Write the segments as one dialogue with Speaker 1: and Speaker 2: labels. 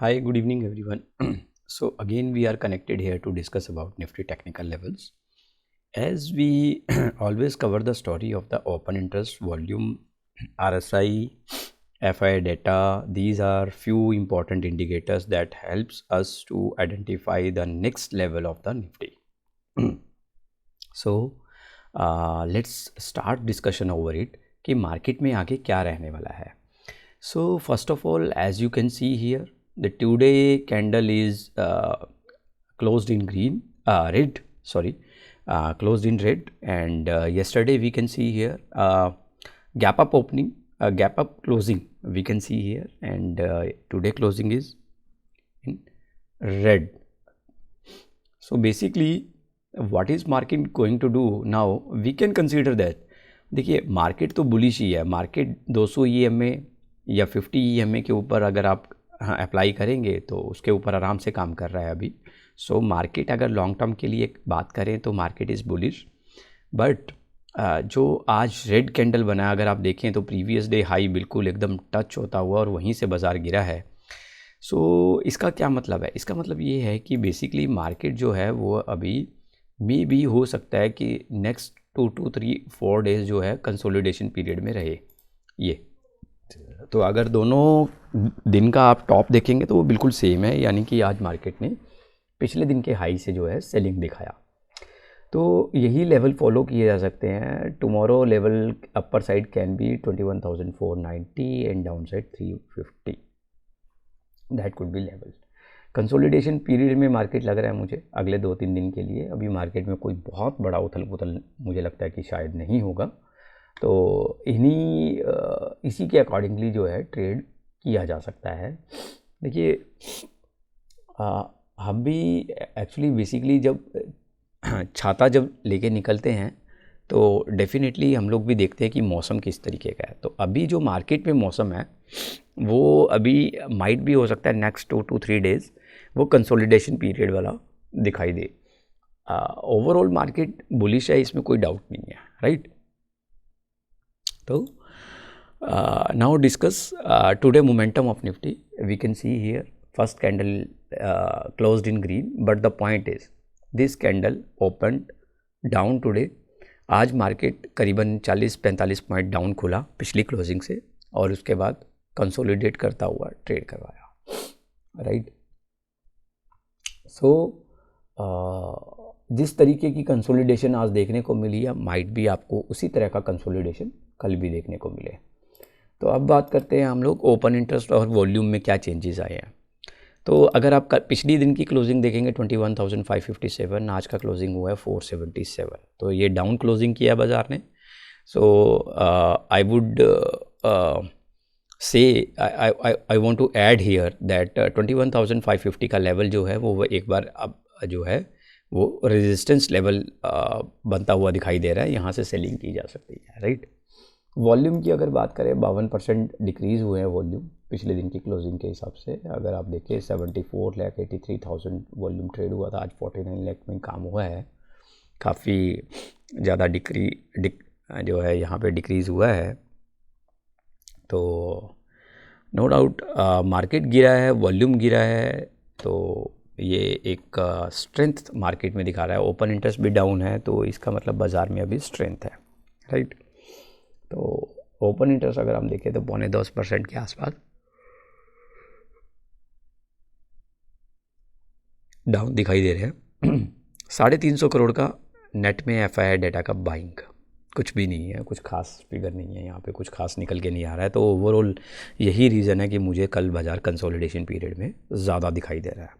Speaker 1: Hi, good evening everyone. So again we are connected here to discuss about Nifty technical levels. As we always cover the story of the open interest volume, RSI, FI data, these are few important indicators that helps us to identify the next level of the Nifty. So let's start discussion over it कि market में आगे क्या रहने वाला है. So first of all, as you can see here, the today candle is closed in green, red, sorry, closed in red, and yesterday we can see here gap up opening, gap up closing we can see here, and today closing is in red. So basically what is market going to do now, we can consider that. देखिए market तो bullish ही है. Market 200 EMA या 50 EMA के ऊपर अगर आप apply करेंगे तो उसके ऊपर आराम से काम कर रहा है अभी. सो मार्केट अगर लॉन्ग टर्म के लिए बात करें तो मार्केट इज़ बुलिश. बट जो आज रेड कैंडल बना, अगर आप देखें तो प्रीवियस डे हाई बिल्कुल एकदम टच होता हुआ और वहीं से बाज़ार गिरा है. सो इसका क्या मतलब है? इसका मतलब ये है कि बेसिकली मार्केट जो है वो अभी मे भी हो सकता है कि नेक्स्ट 2 to 3-4 डेज जो है कंसोलिडेशन पीरियड में रहे ये. तो अगर दोनों दिन का आप टॉप देखेंगे तो वो बिल्कुल सेम है, यानी कि आज मार्केट ने पिछले दिन के हाई से जो है सेलिंग दिखाया. तो यही लेवल फॉलो किए जा सकते हैं. Tomorrow level upper side can be 21,490 and down side 350. That could be level. Consolidation period में मार्केट लग रहा है मुझे अगले 2-3 दिन के लिए. अभी मार्केट में कोई बहुत बड़ा उथल पुथल मुझे लगता है कि शायद नहीं होगा. तो इसी के अकॉर्डिंगली जो है ट्रेड किया जा सकता है. देखिए हम भी एक्चुअली बेसिकली जब छाता जब लेके निकलते हैं तो डेफिनेटली हम लोग भी देखते हैं कि मौसम किस तरीके का है. तो अभी जो मार्केट में मौसम है वो अभी माइट भी हो सकता है नेक्स्ट 2 to 3 डेज़ वो कंसोलिडेशन पीरियड वाला दिखाई दे. ओवरऑल मार्केट बुलिश है, इसमें कोई डाउट नहीं है, राइट. तो now discuss today momentum of Nifty. We can see here first candle closed in green, but the point is this candle opened down today. आज market करीबन 40-45 पॉइंट डाउन खुला पिछली क्लोजिंग से और उसके बाद कंसोलिडेट करता हुआ ट्रेड करवाया, राइट. सो जिस तरीके की कंसोलिडेशन आज देखने को मिली है माइट भी आपको उसी तरह का कंसोलिडेशन कल भी देखने को मिले. तो अब बात करते हैं हम लोग ओपन इंटरेस्ट और वॉल्यूम में क्या चेंजेस आए हैं. तो अगर आप पिछली दिन की क्लोजिंग देखेंगे 21,557, आज का क्लोजिंग हुआ है 477. तो ये डाउन क्लोजिंग किया बाज़ार ने. सो I would say I want to add here that 21,550 का लेवल जो है वो एक बार अब जो है वो रेजिस्टेंस लेवल बनता हुआ दिखाई दे रहा है. यहाँ से सेलिंग की जा सकती है, राइट. वॉल्यूम की अगर बात करें 52% डिक्रीज़ हुए हैं वॉल्यूम पिछले दिन की क्लोजिंग के हिसाब से. अगर आप देखें 74,83,000 वॉल्यूम ट्रेड हुआ था, आज 49 लाख में काम हुआ है. काफ़ी ज़्यादा जो है यहाँ पे डिक्रीज़ हुआ है. तो नो डाउट मार्केट गिरा है, वॉल्यूम गिरा है, तो ये एक स्ट्रेंथ मार्केट में दिखा रहा है. ओपन इंटरेस्ट भी डाउन है तो इसका मतलब बाज़ार में अभी स्ट्रेंथ है, राइट. तो ओपन इंटरेस्ट अगर हम देखें तो 10% के आसपास डाउन दिखाई दे रहे हैं. 350 करोड़ का नेट में FI डाटा का बाइंग कुछ भी नहीं है, कुछ खास फिगर नहीं है यहाँ पे, कुछ खास निकल के नहीं आ रहा है. तो ओवरऑल यही रीज़न है कि मुझे कल बाज़ार कंसोलिडेशन पीरियड में ज़्यादा दिखाई दे रहा है.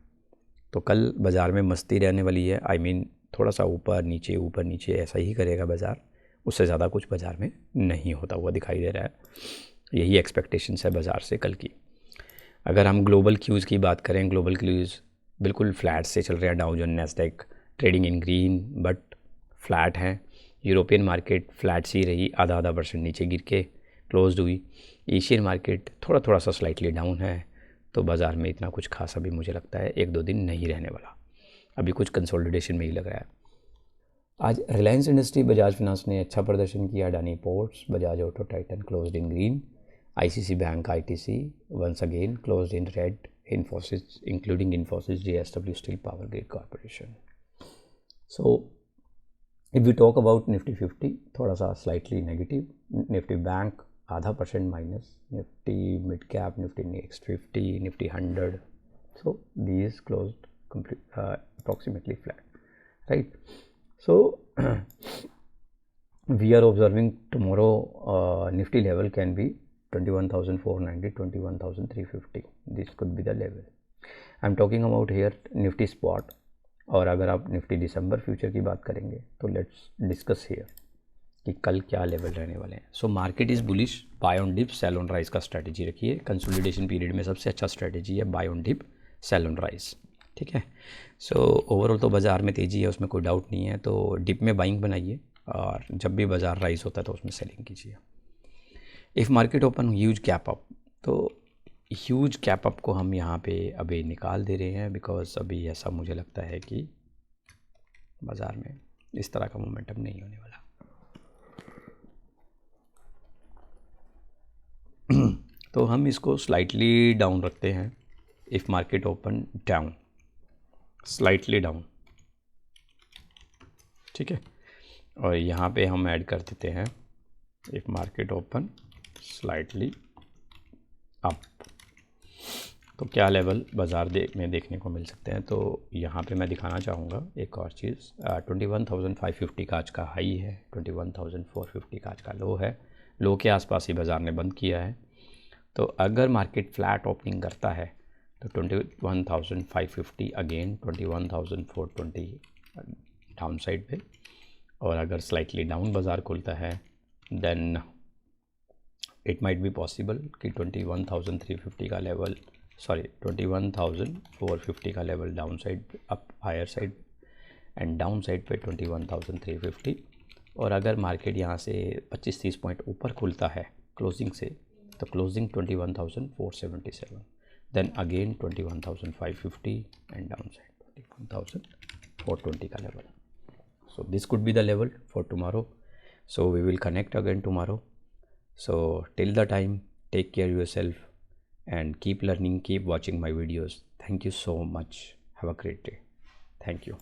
Speaker 1: तो कल बाज़ार में मस्ती रहने वाली है. आई मीन थोड़ा सा ऊपर नीचे ऐसा ही करेगा बाज़ार. उससे ज़्यादा कुछ बाज़ार में नहीं होता हुआ दिखाई दे रहा है. यही एक्सपेक्टेशंस है बाज़ार से कल की. अगर हम ग्लोबल क्यूज़ की बात करें, ग्लोबल क्यूज़ बिल्कुल फ्लैट से चल रहे हैं. Dow Jones Nasdaq trading in green but flat हैं. यूरोपियन मार्केट फ्लैट सी रही, आधा % नीचे गिर के क्लोज्ड हुई. एशियन मार्केट थोड़ा सा स्लाइटली डाउन है. तो बाज़ार में इतना कुछ खास अभी मुझे लगता है 1-2 दिन नहीं रहने वाला. अभी कुछ कंसोलिडेशन में ही लग रहा है. आज रिलायंस इंडस्ट्री, बजाज फिनांस ने अच्छा प्रदर्शन किया. Adani ports, Bajaj auto, Titan closed in green. ICC bank, ITC once again closed in red. Infosys, including Infosys, JSW Steel, Power Grid Corporation. So if we talk about Nifty 50, थोड़ा सा slightly negative. Nifty Bank %.5 minus. Nifty Mid Cap, Nifty Next 50, Nifty 100. So these closed approximately flat, right? So we are observing tomorrow Nifty level can be 21,490, 21,350. This could be the level. I'm talking about here Nifty spot. और अगर आप Nifty दिसंबर future की बात करेंगे तो let's discuss here कि कल क्या लेवल रहने वाले हैं. So market is bullish, buy on dip sell on rise का स्ट्रैटेजी रखिए. कंसोलिडेशन पीरियड में सबसे अच्छा स्ट्रैटेजी है buy on dip sell on rise. ठीक है. सो ओवरऑल तो बाज़ार में तेज़ी है, उसमें कोई डाउट नहीं है. तो डिप में बाइंग बनाइए और जब भी बाज़ार राइज होता है तो उसमें सेलिंग कीजिए. If market open huge gap up, तो ह्यूज कैप अप को हम यहाँ पे अभी निकाल दे रहे हैं बिकॉज अभी ऐसा मुझे लगता है कि बाज़ार में इस तरह का मोमेंटम नहीं होने वाला. तो हम इसको स्लाइटली डाउन रखते हैं. If market open down, slightly down, ठीक है. और यहाँ पे हम ऐड कर देते हैं if market open slightly up. तो क्या लेवल बाज़ार में देखने को मिल सकते हैं. तो यहाँ पे मैं दिखाना चाहूँगा एक और चीज़. 21,550 का आज का हाई है, 21,450 का आज का लो है. लो के आसपास ही बाज़ार ने बंद किया है. तो अगर मार्केट फ्लैट ओपनिंग करता है तो 21,550 अगेन 21,420 डाउन साइड पे. और अगर स्लाइटली डाउन बाज़ार खुलता है then it might be possible कि 21,350 का लेवल, 21,450 का level down side, up higher side and down side पे 21,350. और अगर मार्केट यहाँ से 25-30 पॉइंट ऊपर खुलता है क्लोजिंग से तो closing 21,477, then again 21,550 and down side 21,420 का level. So this could be the level for tomorrow. So we will connect again tomorrow. So till the time, take care yourself and keep learning, keep watching my videos. Thank you so much. Have a great day. Thank you.